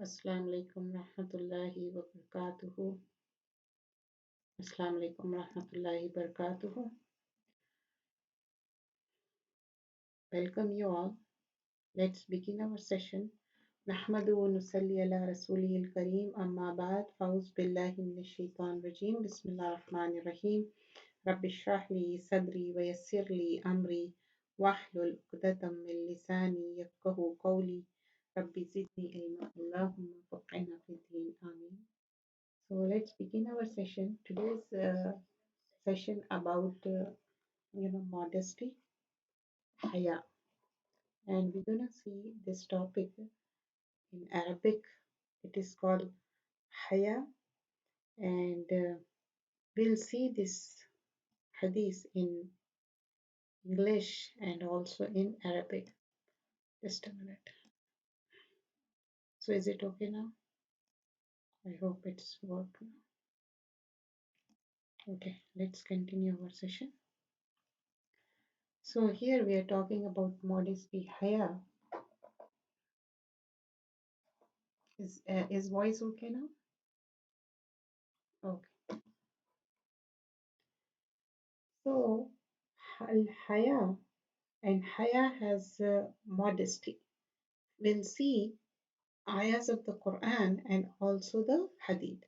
Assalamu alaikum rahmatullahi wa barakatuhu. Assalamu alaikum rahmatullahi wa barakatuhu. Welcome you all. Let's begin our session. نحمد ونصلي على رسوله الكريم أما بعد فأعوذ بالله من الشيطان الرجيم بسم الله الرحمن الرحيم رب اشرح لي صدري ويسر لي أمري واحلل عقدة من لساني يفقهوا قولي رب زدني علما اللهم فقهنا في الدين آمين. So let's begin our session. Today's session about modesty, haya, and we're gonna see this topic in Arabic. It is called haya, and we'll see this hadith in English and also in Arabic. Just a minute. So is it okay now? I hope it's working. Okay, let's continue our session. So here we are talking about modesty, haya. Is voice okay now? Okay. So al-haya and haya has modesty. We'll see ayahs of the Quran and also the hadith.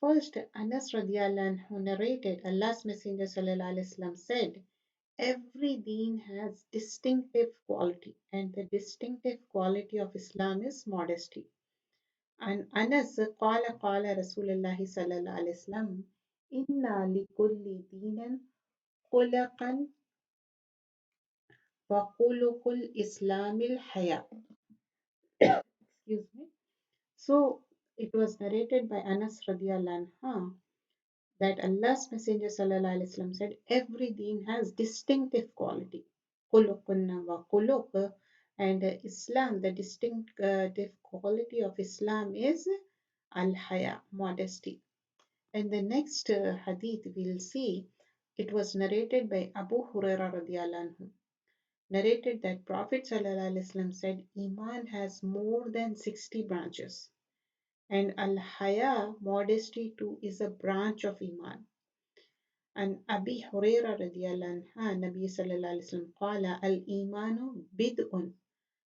First, Anas radiallahu anhu narrated Allah's Messenger sallallahu alaihi wasallam said, every deen has distinctive quality, and the distinctive quality of Islam is modesty. And Anas qala Rasulullah sallallahu alaihi wasallam, inna likulli deenan khulaqan wa khuluqul islamil haya. Excuse me. So it was narrated by Anas radiallahu anha that Allah's Messenger sallallahu alaihi wasallam said every deen has distinctive quality. Khuluqunna wa khuluq, and Islam, the distinctive quality of Islam is al-haya, modesty. And the next hadith we'll see, it was narrated by Abu Huraira radiallahu anhu, narrated that Prophet sallallahu alaihi wasallam said Iman has more than 60 branches. And al-haya, modesty too, is a branch of Iman. And Abi Huraira radiallahu anha, Nabi sallallahu alayhi wa sallam, qala al-imanu bid'un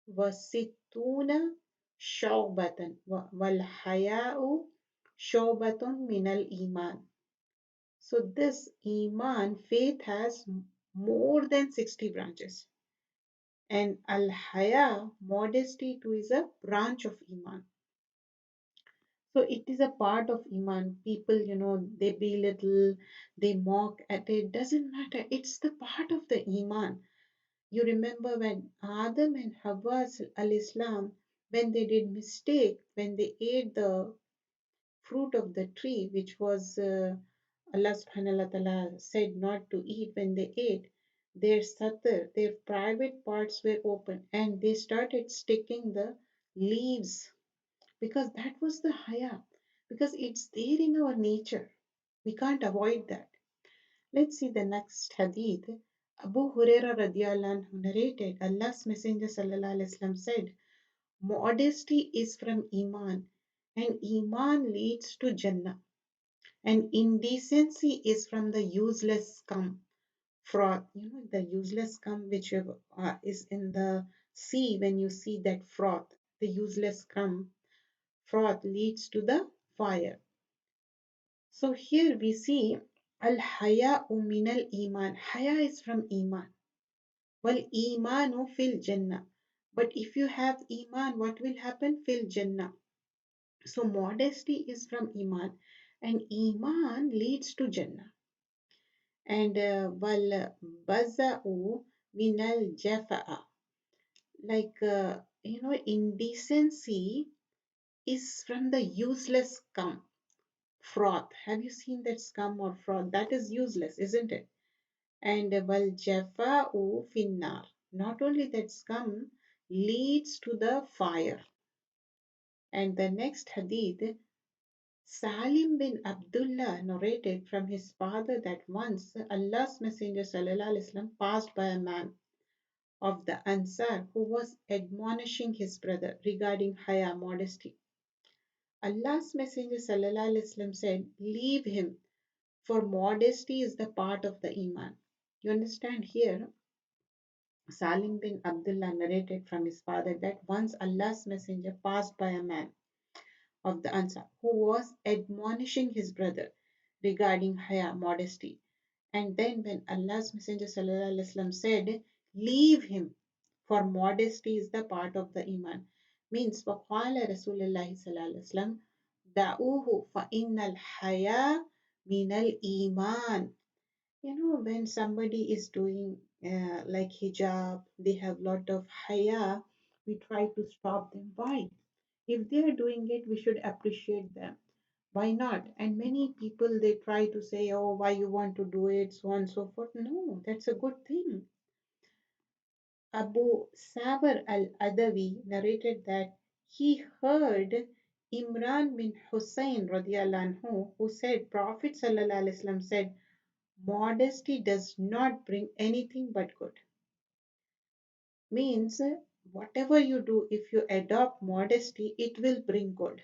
wa sittuna shawbatan wal haya'u shawbatun min al-iman. So this Iman, faith has more than 60 branches. And al-haya, modesty too, is a branch of Iman. So it is a part of Iman. People, they belittle, they mock at it. Doesn't matter. It's the part of the Iman. You remember when Adam and Hawa al-Islam, when they did mistake, when they ate the fruit of the tree, which was Allah subhanahu wa ta'ala said not to eat, when they ate, their satar, their private parts were open and they started sticking the leaves, because that was the haya, because it's there in our nature. We can't avoid that. Let's see the next hadith. Abu Huraira radiallahu anhu narrated Allah's Messenger sallallahu alaihi wasallam said, modesty is from Iman, and Iman leads to Jannah, and indecency is from the useless scum, fraud. The useless scum which is in the sea. When you see that froth, the useless scum, froth leads to the fire. So here we see al haya min al iman. Haya is from iman. Wal imanu fil jannah. But if you have iman, what will happen? Fil jannah. So modesty is from iman, and iman leads to jannah. And wal baza'u min al jafa'a. Like indecency is from the useless scum, froth. Have you seen that scum or froth? That is useless, isn't it? And wal jafa'u finnar. Not only that, scum leads to the fire. And the next hadith, Salim bin Abdullah narrated from his father that once Allah's Messenger sallallahu alaihi wasallam passed by a man of the Ansar who was admonishing his brother regarding haya, modesty. Allah's Messenger sallallahu alaihi wasallam said, "Leave him, for modesty is the part of the Iman." You understand here? Salim bin Abdullah narrated from his father that once Allah's Messenger passed by a man of the Ansar who was admonishing his brother regarding haya, modesty. And then when Allah's Messenger sallallahu alaihi wasallam said, "Leave him, for modesty is the part of the Iman," means وقال رسول الله صلى الله عليه وسلم دعوه فإن الحياء من الإيمان. When somebody is doing like hijab, they have lot of haya, we try to stop them. Why? If they are doing it, we should appreciate them. Why not? And many people, they try to say, oh, why you want to do it, so on and so forth. No, that's a good thing. Abu Sabr al-Adawi narrated that he heard Imran bin Hussein radiallahu anhu, who said, Prophet sallallahu alaihi wasallam said, modesty does not bring anything but good. Means whatever you do, if you adopt modesty, it will bring good.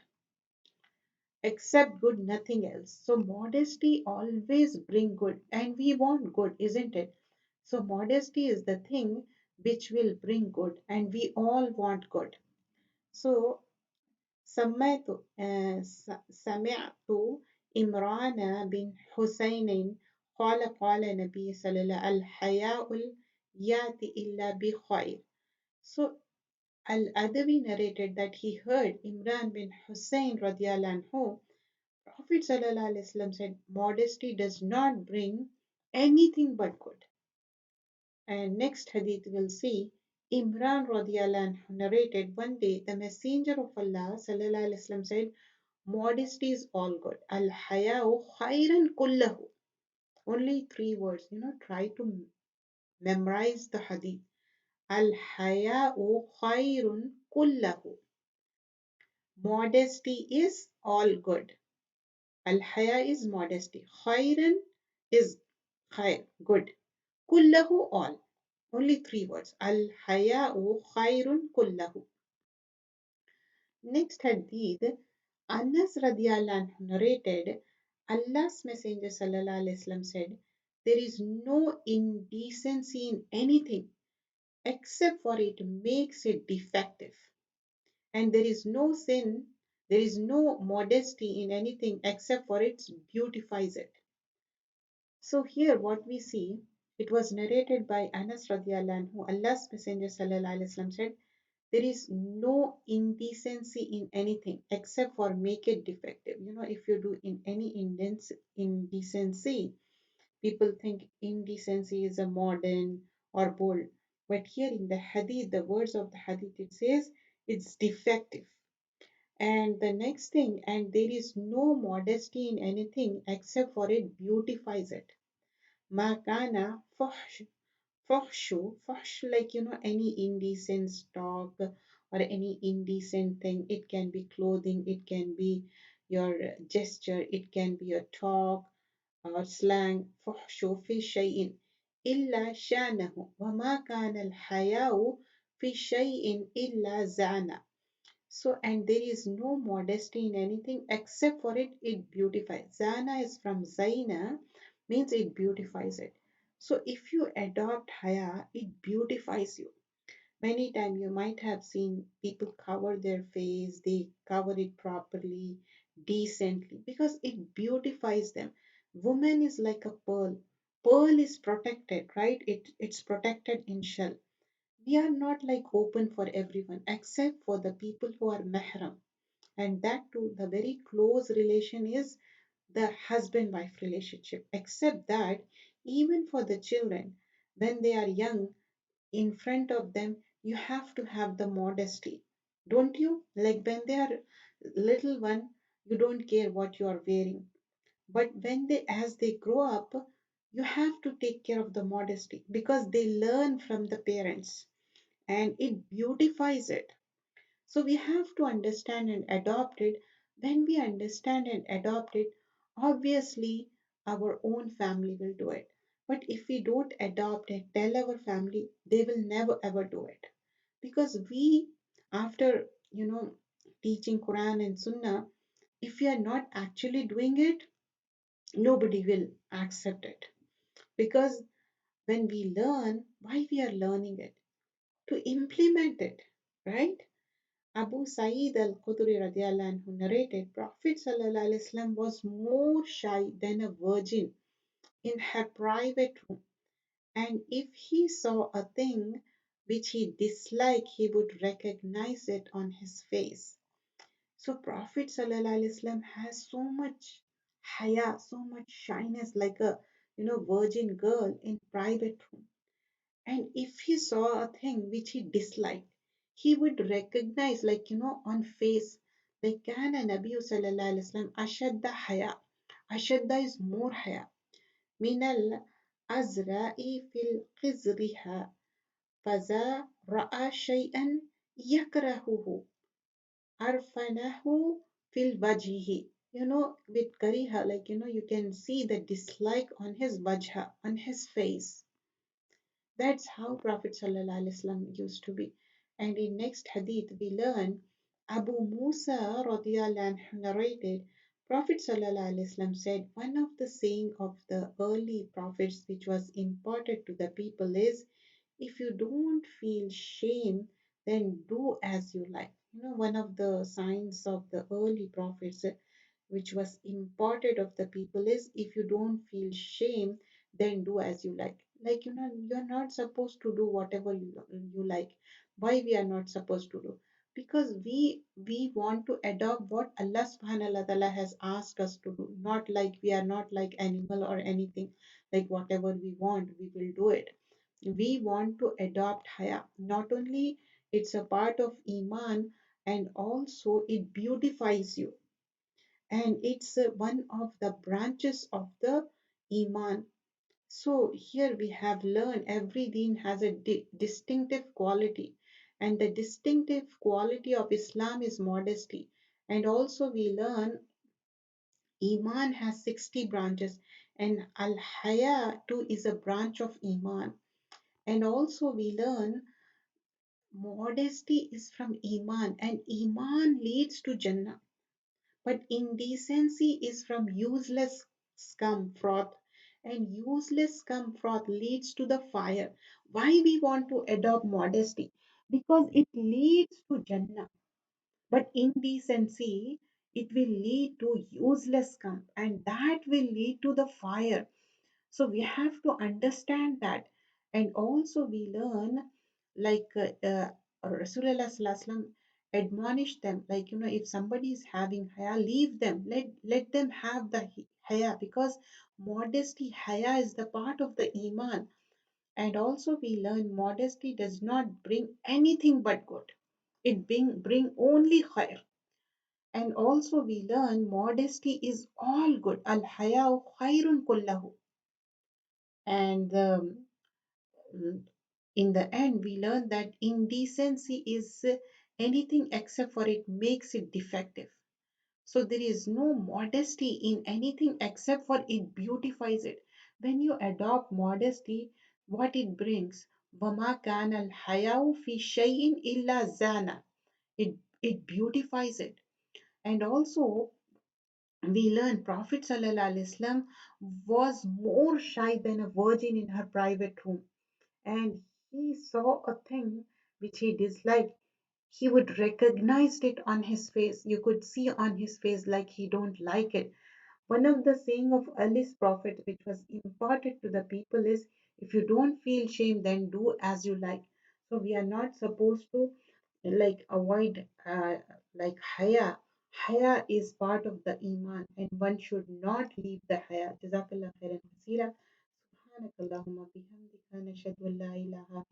Except good, nothing else. So modesty always bring good, and we want good, isn't it? So modesty is the thing which will bring good, and we all want good. So سمعت سمعت إمران بن حسين قال النبي صلى الله عليه وسلم الحياء يأتي إلا بخير. So Al-Adawi narrated that he heard Imran bin Hussein radiallahu anhu, Prophet sallallahu alaihi wasallam said, modesty does not bring anything but good. And next hadith we'll see Imran radiallahu anhu narrated one day the Messenger of Allah sallallahu alaihi wasallam said, modesty is all good. Al haya'u khairan kullahu. Only three words. Try to memorize the hadith. Al haya'u khairun kullahu. Modesty is all good. Al haya is modesty. Khairan is khair, good. Kullahu all. Only three words. Al haya'u khairun kullahu. Next hadith, Anas radiallahu anhu narrated, Allah's Messenger sallallahu alaihi wasallam said, there is no indecency in anything except for it makes it defective. And there is no sin, there is no modesty in anything except for it beautifies it. So here what we see, it was narrated by Anas radiallahu anhu, Allah's Messenger sallallahu alaihi wasallam said, there is no indecency in anything except for make it defective. If you do in any indecency, people think indecency is a modern or bold. But here in the hadith, the words of the hadith, it says it's defective. And the next thing, and there is no modesty in anything except for it beautifies it. Ma kana fuhsh, like any indecent talk or any indecent thing. It can be clothing, it can be your gesture, it can be a talk or slang. fuhshu fi shay'in illa shanahu wa ma kana al-haya'u fi shay'in illa zana. So, and there is no modesty in anything except for it beautifies. Zana is from Zaina, means it beautifies it. So, if you adopt Haya, it beautifies you. Many times you might have seen people cover their face, they cover it properly, decently, because it beautifies them. Woman is like a pearl. Pearl is protected, right? It's protected in shell. We are not like open for everyone except for the people who are mahram, and that too the very close relation is the husband wife relationship. Except that, even for the children, when they are young, in front of them you have to have the modesty, don't you? Like when they are little one, you don't care what you are wearing, but when they as they grow up, you have to take care of the modesty because they learn from the parents and it beautifies it. So we have to understand and adopt it. When we understand and adopt it, obviously our own family will do it. But if we don't adopt and tell our family, they will never ever do it. Because we, after, teaching Quran and Sunnah, if we are not actually doing it, nobody will accept it. Because when we learn, why we are learning it? To implement it, right? Abu Sa'id al-Khudri radiallahu anhu narrated, Prophet sallallahu alaihi wasallam was more shy than a virgin in her private room, and if he saw a thing which he disliked, he would recognize it on his face. So Prophet sallallahu alaihi wasallam has so much haya, so much shyness, like a virgin girl in private room. And if he saw a thing which he disliked, he would recognize, like, on face, like, Kana Nabi sallallahu alaihi wasallam, Ashadda haya. Ashadda is more haya. Minal azra'i fil qizriha. Faza ra'a shay'an yakrahuhu. Arfanahu fil wajhihi. With kariha, like, you can see the dislike on his wajha, on his face. That's how Prophet ﷺ used to be. And in next hadith we learn Abu Musa radiallahu anhu narrated Prophet ﷺ said one of the saying of the early prophets which was imparted to the people is if you don't feel shame then do as you like. One of the signs of the early prophets which was imparted of the people is if you don't feel shame then do as you like. Like, you're not supposed to do whatever you like. Why we are not supposed to do? Because we want to adopt what Allah subhanahu wa ta'ala has asked us to do, not like we are not like animal or anything, like whatever we want we will do it. We want to adopt haya. Not only it's a part of iman, and also it beautifies you, and it's one of the branches of the iman. So here we have learned every deen has a distinctive quality, and the distinctive quality of Islam is modesty. And also we learn iman has 60 branches, and al haya too is a branch of iman. And also we learn modesty is from iman, and iman leads to jannah. But indecency is from useless scum froth, and useless scum froth leads to the fire. Why we want to adopt modesty? Because it leads to Jannah. But indecency, it will lead to useless scum, and that will lead to the fire. So we have to understand that. And also we learn, like, Rasulullah Sallallahu Alaihi Wasallam admonished them, like, if somebody is having haya, leave them, let them have the haya, because modesty, haya is the part of the iman. And also we learn modesty does not bring anything but good. It bring only khair. And also we learn modesty is all good. Al haya khairun kullahu. And in the end, we learn that indecency is anything except for it makes it defective. So there is no modesty in anything except for it beautifies it. When you adopt modesty, what it brings, وَمَا كَانَ الْحَيَاءُ فِي شَيْءٍ إِلَّا زَانَ. It beautifies it. And also, we learn Prophet ﷺ was more shy than a virgin in her private room, and he saw a thing which he disliked, he would recognize it on his face. You could see on his face like he don't like it. One of the saying of Ali's prophet which was imparted to the people is if you don't feel shame then do as you like. So we are not supposed to like avoid like haya. Haya is part of the iman, and one should not leave the haya. Jazakallah khairan kaseera. سبحانك اللهم وبحمدك نشهد أن لا إله